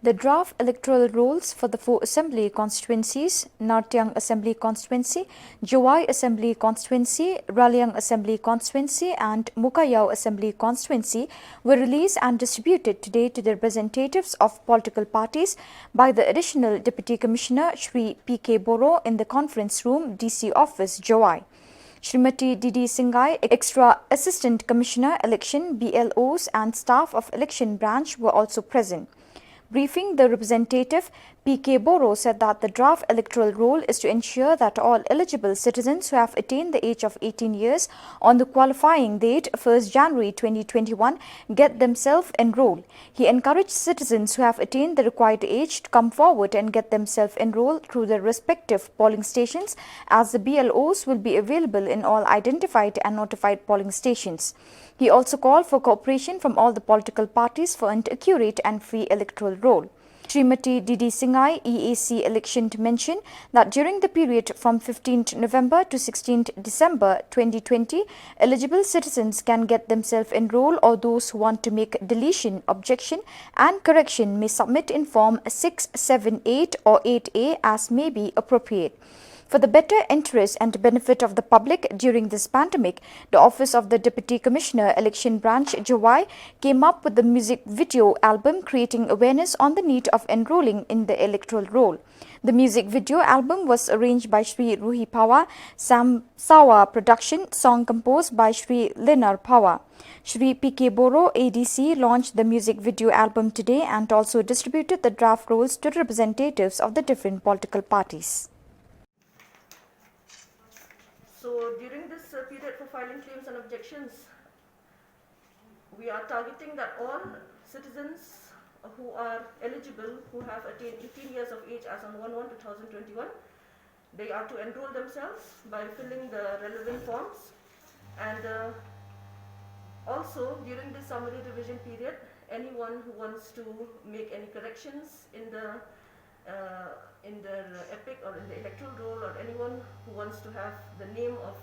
The draft electoral rolls for the 4 assembly constituencies, Nartiang Assembly Constituency, Jawai Assembly Constituency, Raliang Assembly Constituency and Mukayao Assembly Constituency were released and distributed today to the representatives of political parties by the Additional Deputy Commissioner Shri P.K. Boro in the conference room, DC Office, Jawai. Srimati Didi Singhai, Extra Assistant Commissioner Election, BLOs and staff of Election Branch were also present. Briefing the representative, P.K. Boro said that the draft electoral roll is to ensure that all eligible citizens who have attained the age of 18 years on the qualifying date 1st January 2021 get themselves enrolled. He encouraged citizens who have attained the required age to come forward and get themselves enrolled through their respective polling stations, as the BLOs will be available in all identified and notified polling stations. He also called for cooperation from all the political parties for an accurate and free electoral roll. Srimati Didi Singhai, EAC election, to mention that during the period from 15th November to 16th December 2020, eligible citizens can get themselves enrolled, or those who want to make deletion, objection and correction may submit in form 6, 7, 8 or 8A as may be appropriate. For the better interest and benefit of the public during this pandemic, the Office of the Deputy Commissioner Election Branch, Jawai, came up with the music video album creating awareness on the need of enrolling in the electoral roll. The music video album was arranged by Shri Ruhi Pawa, Sam Sawa production, song composed by Shri Linar Pawa. Shri P.K. Boro, ADC, launched the music video album today and also distributed the draft rolls to representatives of the different political parties. So during this period for filing claims and objections, we are targeting that all citizens who are eligible, who have attained 18 years of age as on 1/1/2021, they are to enroll themselves by filling the relevant forms. And also during this summary revision period, anyone who wants to make any corrections in the EPIC or in the electoral roll, or anyone who wants to have the name of